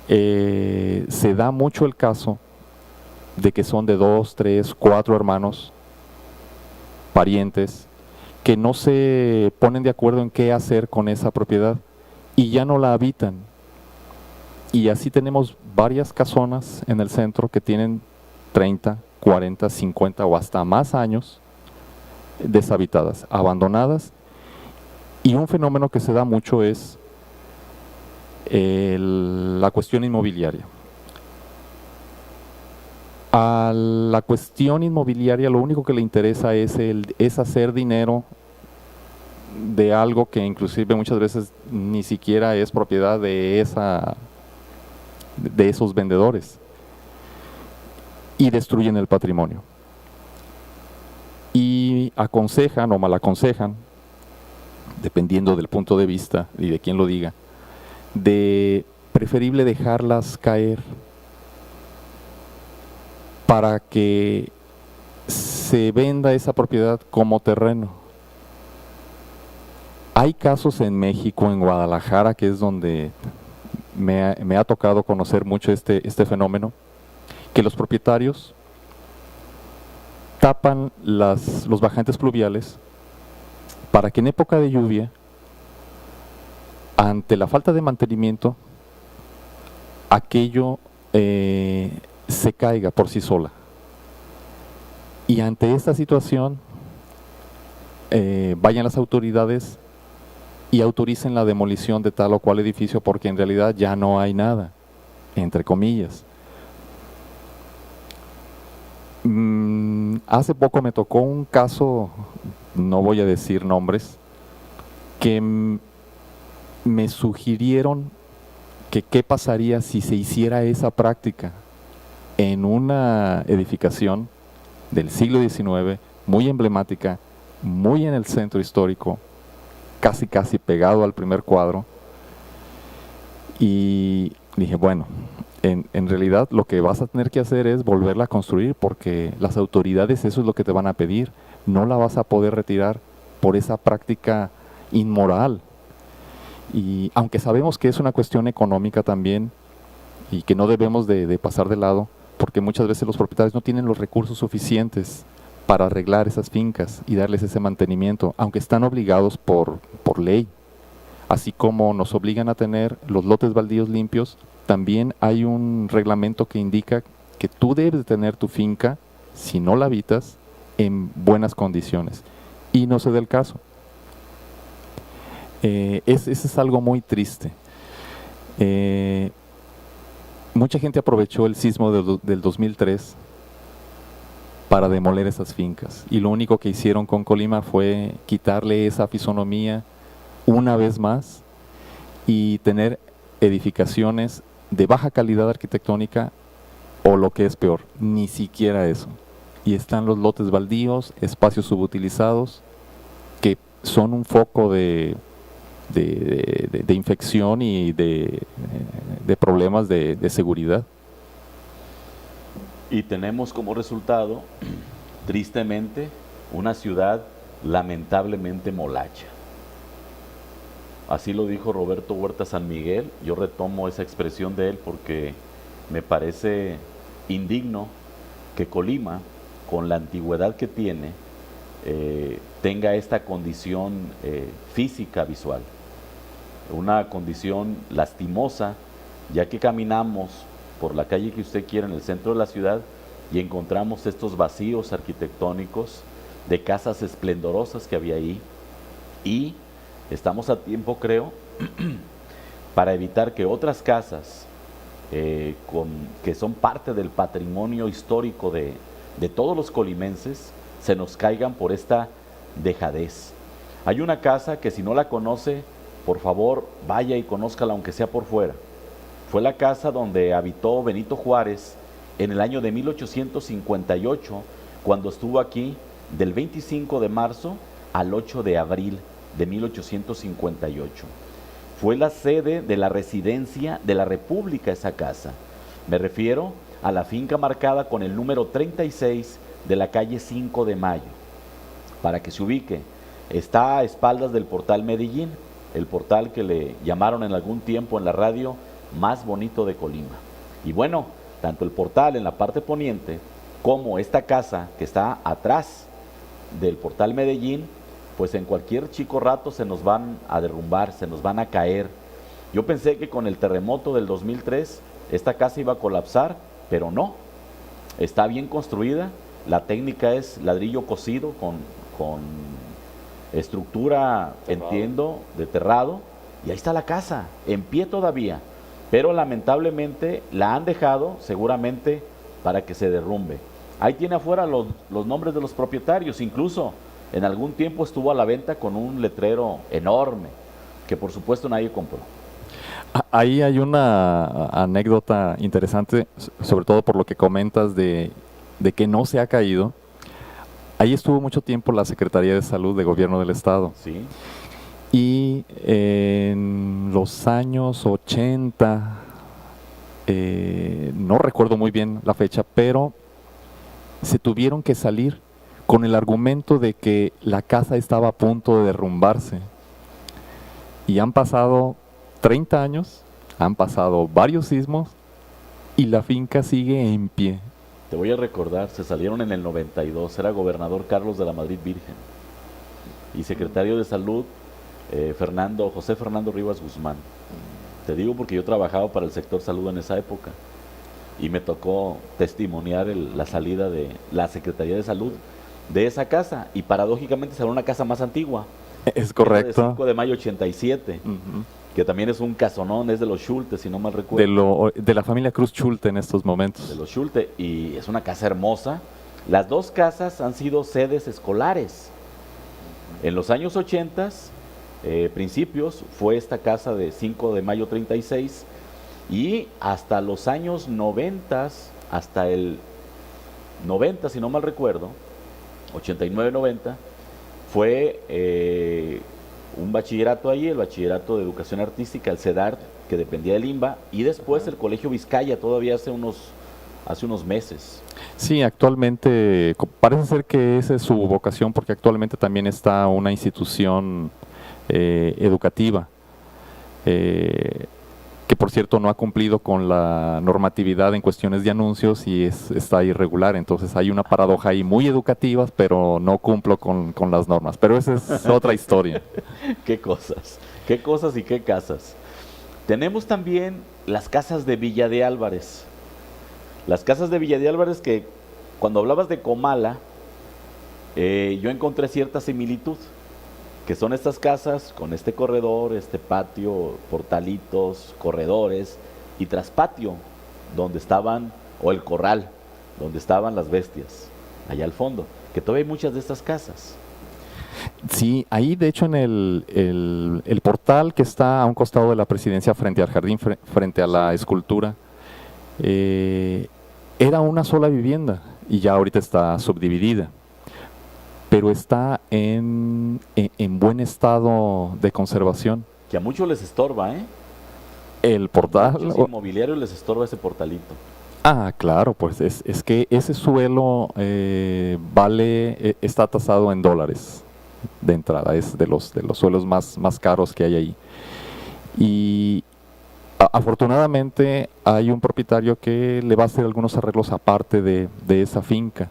se da mucho el caso de que son de 2, 3, 4 hermanos, parientes, que no se ponen de acuerdo en qué hacer con esa propiedad y ya no la habitan. Y así tenemos varias casonas en el centro que tienen 30, 40, 50 o hasta más años deshabitadas, abandonadas. Y un fenómeno que se da mucho es la cuestión inmobiliaria. A la cuestión inmobiliaria lo único que le interesa es hacer dinero de algo que inclusive muchas veces ni siquiera es propiedad de esos vendedores, y destruyen el patrimonio. Y aconsejan o mal aconsejan, dependiendo del punto de vista y de quién lo diga, de preferible dejarlas caer para que se venda esa propiedad como terreno. Hay casos en México, en Guadalajara, que es donde me ha tocado conocer mucho este fenómeno, que los propietarios tapan los bajantes pluviales para que en época de lluvia, ante la falta de mantenimiento, aquello se caiga por sí sola. Y ante esta situación vayan las autoridades y autoricen la demolición de tal o cual edificio, porque en realidad ya no hay nada, entre comillas. Hace poco me tocó un caso, no voy a decir nombres, que me sugirieron que qué pasaría si se hiciera esa práctica en una edificación del siglo XIX, muy emblemática, muy en el centro histórico, casi pegado al primer cuadro. Y dije, bueno, en realidad lo que vas a tener que hacer es volverla a construir, porque las autoridades eso es lo que te van a pedir, no la vas a poder retirar por esa práctica inmoral. Y aunque sabemos que es una cuestión económica también y que no debemos de pasar de lado, porque muchas veces los propietarios no tienen los recursos suficientes para arreglar esas fincas y darles ese mantenimiento, aunque están obligados por ley así como nos obligan a tener los lotes baldíos limpios, también hay un reglamento que indica que tú debes de tener tu finca, si no la habitas, en buenas condiciones. Y no se da el caso. Ese es algo muy triste. Mucha gente aprovechó el sismo del 2003 para demoler esas fincas, y lo único que hicieron con Colima fue quitarle esa fisonomía una vez más y tener edificaciones de baja calidad arquitectónica, o lo que es peor, ni siquiera eso. Y están los lotes baldíos, espacios subutilizados, que son un foco de infección y de problemas de seguridad. Y tenemos como resultado, tristemente, una ciudad lamentablemente molacha. Así lo dijo Roberto Huerta San Miguel. Yo retomo esa expresión de él porque me parece indigno que Colima, con la antigüedad que tiene, tenga esta condición física visual. Una condición lastimosa, ya que caminamos por la calle que usted quiera en el centro de la ciudad y encontramos estos vacíos arquitectónicos de casas esplendorosas que había ahí, y estamos a tiempo, creo, para evitar que otras casas que son parte del patrimonio histórico de todos los colimenses se nos caigan por esta dejadez. Hay una casa que, si no la conoce, por favor vaya y conózcala, aunque sea por fuera. Fue la casa donde habitó Benito Juárez en el año de 1858, cuando estuvo aquí del 25 de marzo al 8 de abril de 1858. Fue la sede de la residencia de la República esa casa. Me refiero a la finca marcada con el número 36 de la calle 5 de Mayo. Para que se ubique, está a espaldas del Portal Medellín, el portal que le llamaron en algún tiempo en la radio más bonito de Colima. Y bueno, tanto el portal en la parte poniente como esta casa que está atrás del Portal Medellín, pues en cualquier chico rato se nos van a derrumbar, se nos van a caer. Yo pensé que con el terremoto del 2003 esta casa iba a colapsar, pero no. Está bien construida, la técnica es ladrillo cocido con estructura, entiendo, de terrado, y ahí está la casa, en pie todavía, pero lamentablemente la han dejado seguramente para que se derrumbe. Ahí tiene afuera los nombres de los propietarios, incluso en algún tiempo estuvo a la venta con un letrero enorme, que por supuesto nadie compró. Ahí hay una anécdota interesante, sobre todo por lo que comentas de que no se ha caído. Ahí estuvo mucho tiempo la Secretaría de Salud de Gobierno del Estado. Sí. Y en los años 80, no recuerdo muy bien la fecha, pero se tuvieron que salir con el argumento de que la casa estaba a punto de derrumbarse. Y han pasado 30 años, han pasado varios sismos y la finca sigue en pie. Te voy a recordar, se salieron en el 92, era gobernador Carlos de la Madrid Virgen y secretario de Salud José Fernando Rivas Guzmán. Te digo porque yo trabajaba para el sector salud en esa época y me tocó testimoniar la salida de la Secretaría de Salud de esa casa, y paradójicamente será una casa más antigua. Es correcto. De 5 de mayo 87, que también es un casonón, es de los Schulte, si no mal recuerdo. De la familia Cruz Schulte en estos momentos. De los Schulte, y es una casa hermosa. Las dos casas han sido sedes escolares. En los años 80, principios, fue esta casa de 5 de mayo 36, y hasta los años 90, hasta el 90, si no mal recuerdo, 89-90, fue un bachillerato ahí, el Bachillerato de Educación Artística, el CEDART, que dependía del IMBA, y después el Colegio Vizcaya, todavía hace unos meses. Sí, actualmente parece ser que esa es su vocación, porque actualmente también está una institución educativa. que por cierto no ha cumplido con la normatividad en cuestiones de anuncios y está irregular. Entonces hay una paradoja ahí muy educativa, pero no cumplo con las normas. Pero esa es otra historia. Qué cosas y qué casas. Tenemos también las casas de Villa de Álvarez. Las casas de Villa de Álvarez que cuando hablabas de Comala, yo encontré cierta similitud, que son estas casas con este corredor, este patio, portalitos, corredores y traspatio, donde estaban, o el corral, donde estaban las bestias, allá al fondo, que todavía hay muchas de estas casas. Sí, ahí de hecho en el portal que está a un costado de la presidencia frente al jardín, frente a la escultura, era una sola vivienda y ya ahorita está subdividida, pero está en buen estado de conservación. Que a muchos les estorba, ¿eh? El portal. A muchos inmobiliarios les estorba ese portalito. Ah, claro, pues es que ese suelo está tasado en dólares de entrada, es de los suelos más caros que hay ahí. Y afortunadamente hay un propietario que le va a hacer algunos arreglos aparte de esa finca.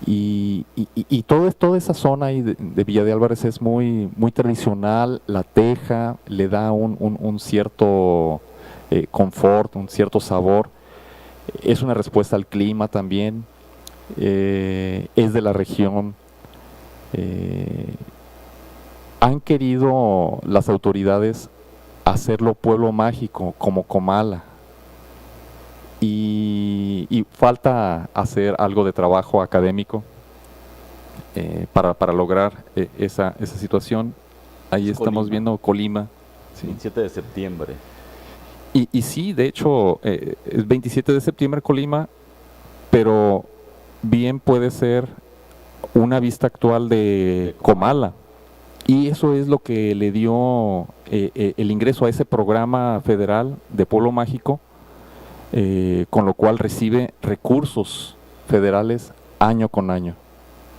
Y toda esa zona ahí de Villa de Álvarez es muy tradicional. La teja le da un cierto confort, un cierto sabor. Es una respuesta al clima también. Es de la región. Han querido las autoridades hacerlo pueblo mágico como Comala. Y falta hacer algo de trabajo académico para lograr esa situación. Ahí estamos Colima. viendo Colima. Sí. 27 de septiembre. Y sí, de hecho, es 27 de septiembre Colima, pero bien puede ser una vista actual de Comala. Y eso es lo que le dio el ingreso a ese programa federal de Pueblo Mágico, con lo cual recibe recursos federales año con año.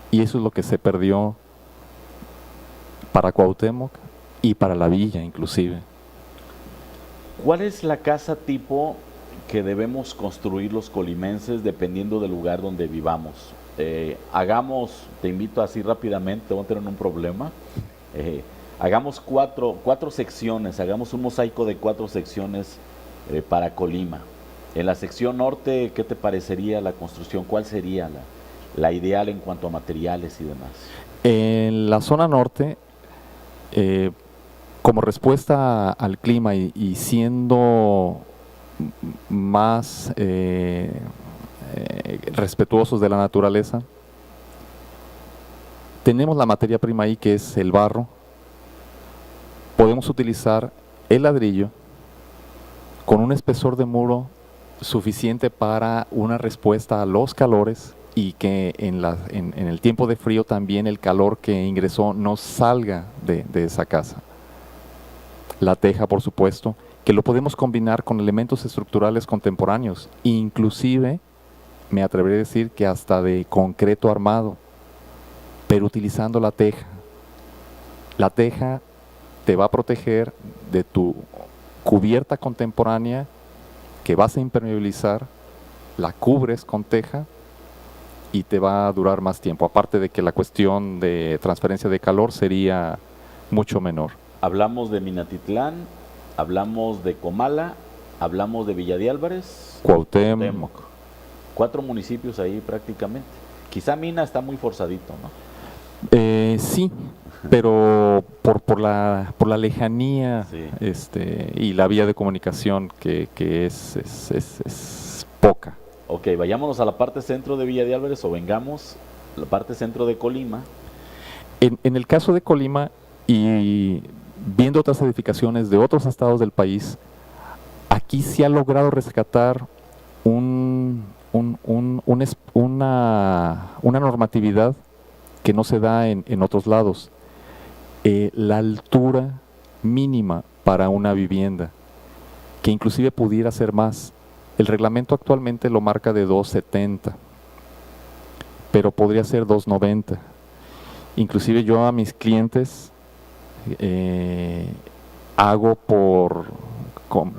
Y eso es lo que se perdió para Cuauhtémoc y para la villa inclusive. ¿Cuál es la casa tipo que debemos construir los colimenses dependiendo del lugar donde vivamos? Te invito así rápidamente, vamos a tener un problema. Hagamos cuatro secciones, hagamos un mosaico de 4 secciones para Colima. En la sección norte, ¿qué te parecería la construcción? ¿Cuál sería la ideal en cuanto a materiales y demás? En la zona norte, como respuesta al clima y siendo más respetuosos de la naturaleza, tenemos la materia prima ahí que es el barro. Podemos utilizar el ladrillo con un espesor de muro suficiente para una respuesta a los calores y que en el tiempo de frío también el calor que ingresó no salga de esa casa. La teja, por supuesto, que lo podemos combinar con elementos estructurales contemporáneos, inclusive me atreveré a decir que hasta de concreto armado, pero utilizando la teja. La teja te va a proteger de tu cubierta contemporánea que vas a impermeabilizar, la cubres con teja y te va a durar más tiempo, aparte de que la cuestión de transferencia de calor sería mucho menor. Hablamos de Minatitlán, hablamos de Comala, hablamos de Villa de Álvarez, Cuauhtémoc. 4 municipios ahí prácticamente. Quizá Mina está muy forzadito, ¿no? Sí, pero por la lejanía, Sí. Y la vía de comunicación que es poca. Ok, vayámonos a la parte centro de Villa de Álvarez o vengamos a la parte centro de Colima. En el caso de Colima y viendo otras edificaciones de otros estados del país, aquí se ha logrado rescatar una normatividad que no se da en otros lados. La altura mínima para una vivienda, que inclusive pudiera ser más. El reglamento actualmente lo marca de 2.70, pero podría ser 2.90. Inclusive yo a mis clientes hago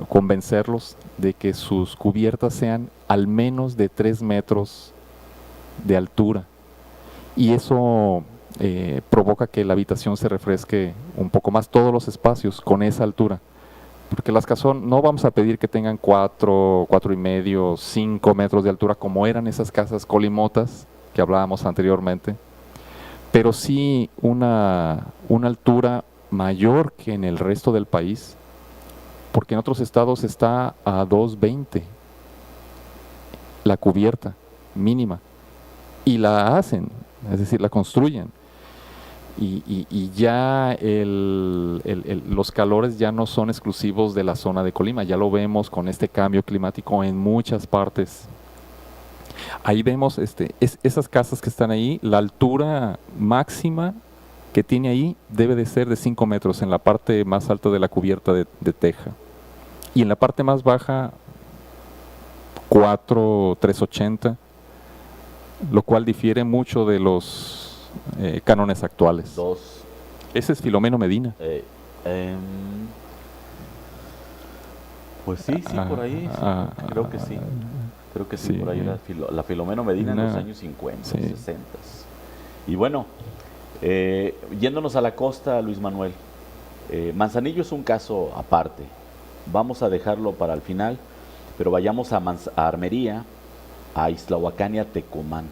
convencerlos de que sus cubiertas sean al menos de 3 metros de altura. Y eso provoca que la habitación se refresque un poco más, todos los espacios con esa altura. Porque las casas no vamos a pedir que tengan 4, 4,5, 5 metros de altura como eran esas casas colimotas que hablábamos anteriormente, pero sí una altura mayor que en el resto del país, porque en otros estados está a 2,20 la cubierta mínima, y la hacen, es decir, la construyen. Y ya los calores ya no son exclusivos de la zona de Colima, ya lo vemos con este cambio climático en muchas partes. Ahí vemos esas casas que están ahí, la altura máxima que tiene ahí debe de ser de 5 metros en la parte más alta de la cubierta de teja. Y en la parte más baja, 4, 3,80, lo cual difiere mucho de los cánones actuales. Ese es Filomeno Medina. Pues sí, por ahí, creo que sí. Creo que sí, por ahí la Filomeno Medina en los años 50, 60. Y bueno, yéndonos a la costa, Luis Manuel, Manzanillo es un caso aparte. Vamos a dejarlo para el final, pero vayamos a Armería, a Ixtlahuacán y a Tecomán.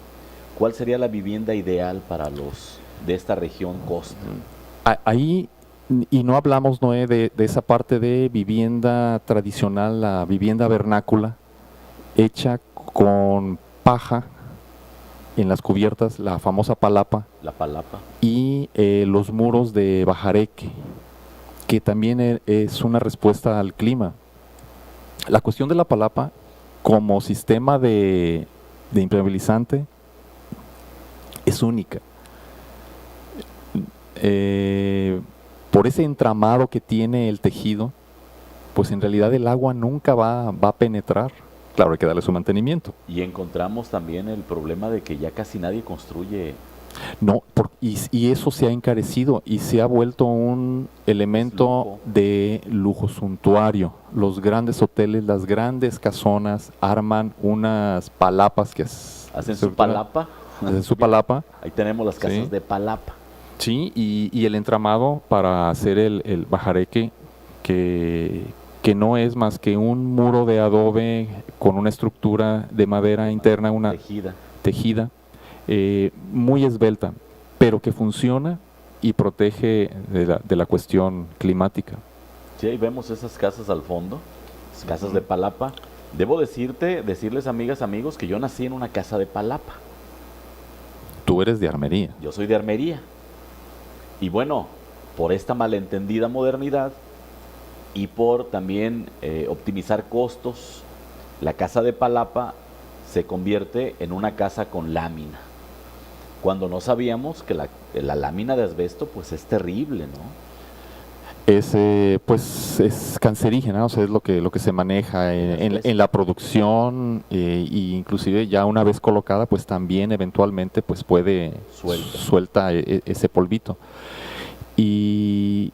¿Cuál sería la vivienda ideal para los de esta región costa? Ahí, y no hablamos, Noé, de esa parte de vivienda tradicional, la vivienda vernácula, hecha con paja en las cubiertas, la famosa palapa. La palapa. Y los muros de bajareque, que también es una respuesta al clima. La cuestión de la palapa como sistema de impermeabilizante es única. Por ese entramado que tiene el tejido, pues en realidad el agua nunca va a penetrar. Claro, hay que darle su mantenimiento. Y encontramos también el problema de que ya casi nadie construye. No, y eso se ha encarecido y se ha vuelto un elemento de lujo suntuario. Los grandes hoteles, las grandes casonas arman unas palapas que hacen su palapa. Hacen su palapa. Ahí tenemos las casas de palapa. Sí, y el entramado para hacer el bajareque, que no es más que un muro de adobe con una estructura de madera interna, una tejida muy esbelta, pero que funciona y protege de la cuestión climática. Sí, ahí vemos esas casas al fondo, casas de palapa. Debo decirles, amigas, amigos, que yo nací en una casa de palapa. Tú eres de Armería. Yo soy de Armería. Y bueno, por esta malentendida modernidad y por también optimizar costos, la casa de palapa se convierte en una casa con lámina. Cuando no sabíamos que la lámina de asbesto pues es terrible, ¿no? Pues es cancerígena, o sea, es lo que se maneja en la producción, e inclusive ya una vez colocada, pues también eventualmente pues puede suelta ese polvito. Y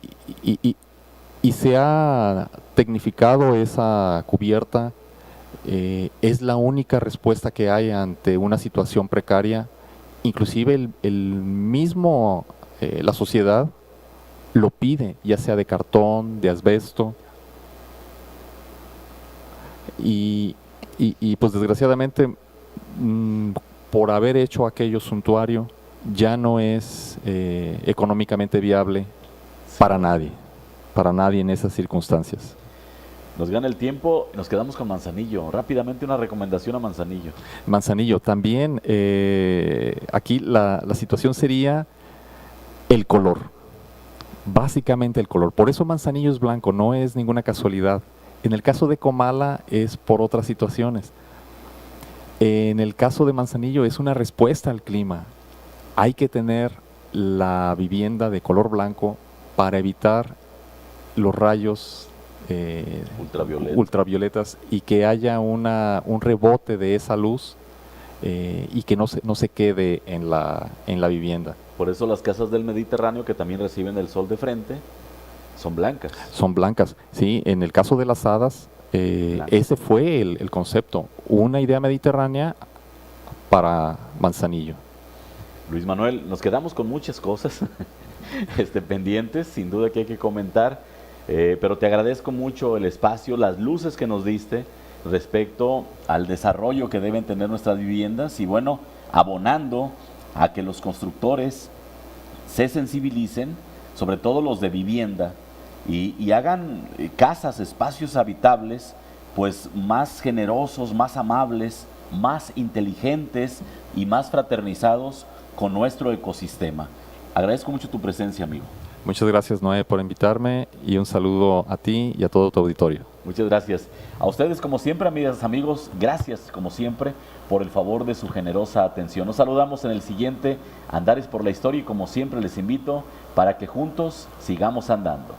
se ha tecnificado esa cubierta, es la única respuesta que hay ante una situación precaria. Inclusive la sociedad lo pide, ya sea de cartón, de asbesto, y pues desgraciadamente por haber hecho aquello suntuario ya no es económicamente viable para nadie en esas circunstancias. Nos gana el tiempo, nos quedamos con Manzanillo. Rápidamente una recomendación a Manzanillo. Manzanillo, también aquí la situación sería el color. Básicamente el color. Por eso Manzanillo es blanco, no es ninguna casualidad. En el caso de Comala es por otras situaciones. En el caso de Manzanillo es una respuesta al clima. Hay que tener la vivienda de color blanco para evitar los rayos ultravioletas y que haya un rebote de esa luz y que no se quede en la vivienda. Por eso las casas del Mediterráneo, que también reciben el sol de frente, Son blancas. Son blancas. Sí, en el caso de las hadas, ese fue el concepto, una idea mediterránea para Manzanillo. Luis Manuel, nos quedamos con muchas cosas pendientes, sin duda que hay que comentar, pero te agradezco mucho el espacio, las luces que nos diste respecto al desarrollo que deben tener nuestras viviendas y bueno, abonando a que los constructores se sensibilicen, sobre todo los de vivienda, y hagan casas, espacios habitables, pues más generosos, más amables, más inteligentes y más fraternizados con nuestro ecosistema. Agradezco mucho tu presencia, amigo. Muchas gracias, Noé, por invitarme y un saludo a ti y a todo tu auditorio. Muchas gracias. A ustedes, como siempre, amigas, amigos, gracias, como siempre, por el favor de su generosa atención. Nos saludamos en el siguiente Andares por la Historia y como siempre les invito para que juntos sigamos andando.